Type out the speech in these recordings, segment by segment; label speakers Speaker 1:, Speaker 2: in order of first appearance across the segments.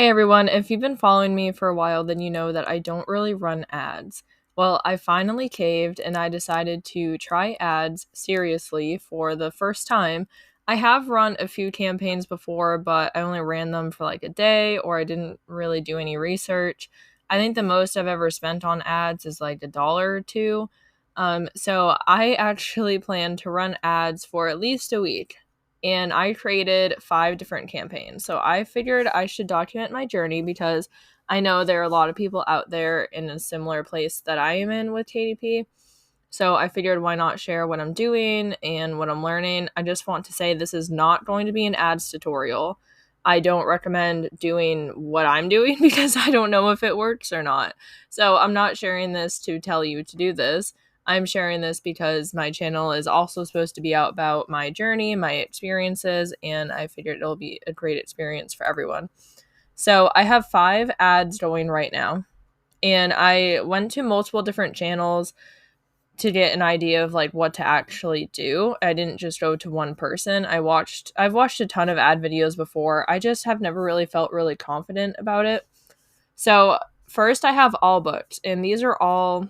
Speaker 1: Hey everyone, if you've been following me for a while, then you know that I don't really run ads. Well, I finally caved and I decided to try ads seriously for the first time. I have run a few campaigns before, but I only ran them for like a day or I didn't really do any research. I think the most I've ever spent on ads is like $1 or two. So I actually plan to run ads for at least a week and I created 5 different campaigns. So I figured I should document my journey because I know there are a lot of people out there in a similar place that I am in with KDP. So I figured why not share what I'm doing and what I'm learning. I just want to say this is not going to be an ads tutorial. I don't recommend doing what I'm doing because I don't know if it works or not. So I'm not sharing this to tell you to do this. I'm sharing this because my channel is also supposed to be out about my journey, my experiences, and I figured it'll be a great experience for everyone. So I have 5 ads going right now, and I went to multiple different channels to get an idea of like what to actually do. I didn't just go to one person. I've watched a ton of ad videos before. I just have never really felt really confident about it. So, first I have all books, and these are all,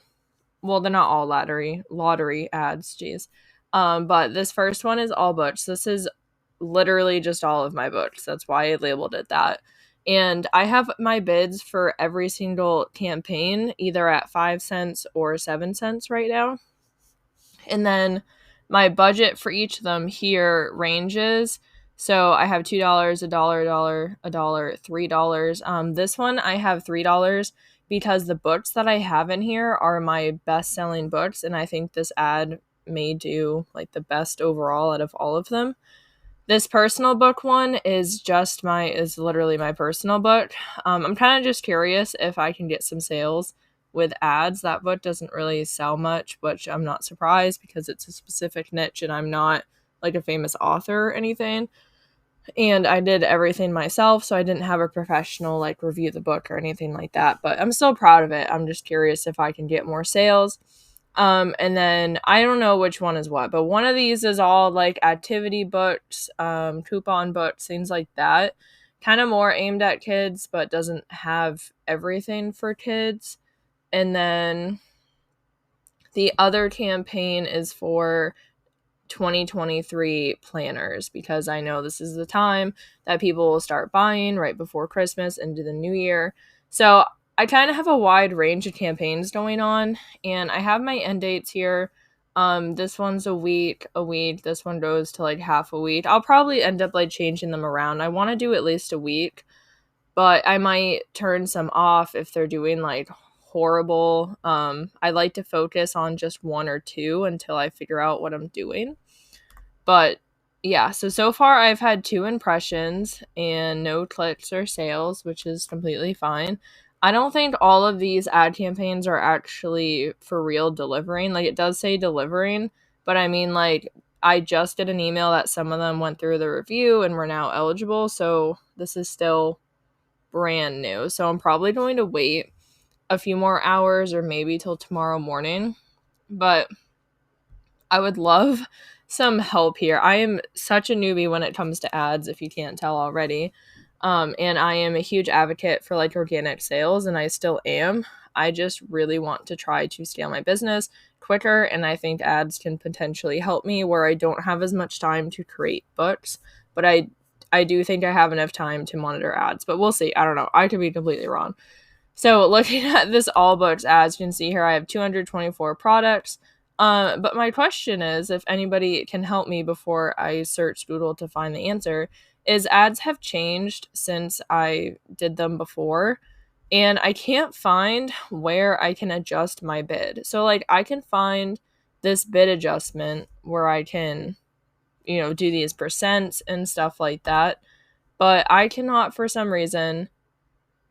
Speaker 1: well, they're not all lottery ads, geez. But this first one is all books. This is literally just all of my books. That's why I labeled it that. And I have my bids for every single campaign either at 5 cents or 7 cents right now. And then my budget for each of them here ranges. So I have $2, a dollar, $3. This one I have $3 because the books that I have in here are my best selling books, and I think this ad may do like the best overall out of all of them. This personal book one is literally my personal book. I'm kind of just curious if I can get some sales with ads. That book doesn't really sell much, which I'm not surprised because it's a specific niche and I'm not like a famous author or anything. And I did everything myself, so I didn't have a professional like review the book or anything like that. But I'm still proud of it. I'm just curious if I can get more sales. And then I don't know which one is what, but one of these is all like activity books, coupon books, things like that. Kind of more aimed at kids, but doesn't have everything for kids. And then the other campaign is for 2023 planners because I know this is the time that people will start buying right before Christmas into the new year. So I kind of have a wide range of campaigns going on, and I have my end dates here. This one's a week. This one goes to like half a week. I'll probably end up like changing them around. I want to do at least a week, but I might turn some off if they're doing like horrible. I like to focus on just one or two until I figure out what I'm doing. But yeah, so far I've had 2 impressions and no clicks or sales, which is completely fine. I don't think all of these ad campaigns are actually for real delivering. Like, it does say delivering, but I mean, like, I just did an email that some of them went through the review and were now eligible, so this is still brand new. So I'm probably going to wait a few more hours or maybe till tomorrow morning. But I would love some help here. I am such a newbie when it comes to ads, if you can't tell already. And I am a huge advocate for like organic sales, and I still am. I just really want to try to scale my business quicker, and I think ads can potentially help me where I don't have as much time to create books, but I do think I have enough time to monitor ads, but we'll see. I don't know. I could be completely wrong. So looking at this all books ads, you can see here I have 224 products. But my question is, if anybody can help me before I search Google to find the answer, is ads have changed since I did them before, and I can't find where I can adjust my bid. So like I can find this bid adjustment where I can, do these percents and stuff like that, but I cannot for some reason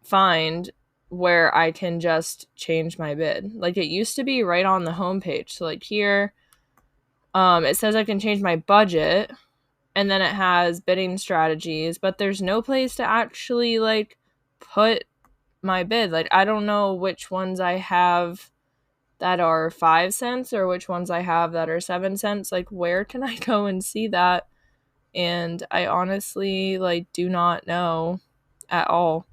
Speaker 1: find where I can just change my bid. Like, it used to be right on the homepage. So like here, it says I can change my budget, and then it has bidding strategies, but there's no place to actually like put my bid. Like, I don't know which ones I have that are 5 cents or which ones I have that are 7 cents. Like, where can I go and see that? And I honestly like do not know at all.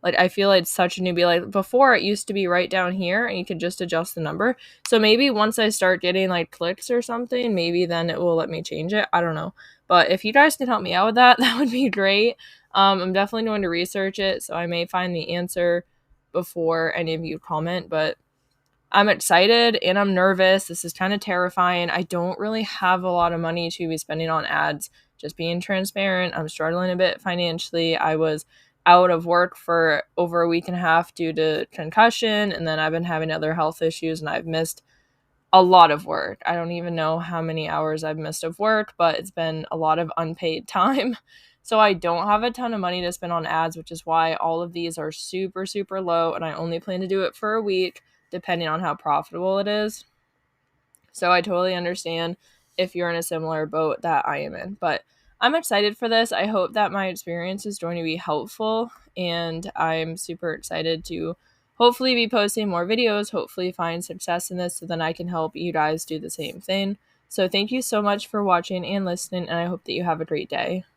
Speaker 1: Like, I feel like it's such a newbie. Like, before it used to be right down here and you could just adjust the number. So maybe once I start getting like clicks or something, maybe then it will let me change it. I don't know. But if you guys can help me out with that, that would be great. I'm definitely going to research it, so I may find the answer before any of you comment, but I'm excited and I'm nervous. This is kind of terrifying. I don't really have a lot of money to be spending on ads. Just being transparent, I'm struggling a bit financially. I was out of work for over a week and a half due to concussion, and then I've been having other health issues, and I've missed a lot of work. I don't even know how many hours I've missed of work, but it's been a lot of unpaid time. So I don't have a ton of money to spend on ads, which is why all of these are super, super low, and I only plan to do it for a week, depending on how profitable it is. So I totally understand if you're in a similar boat that I am in. But I'm excited for this. I hope that my experience is going to be helpful, and I'm super excited to hopefully be posting more videos, hopefully find success in this so then I can help you guys do the same thing. So thank you so much for watching and listening, and I hope that you have a great day.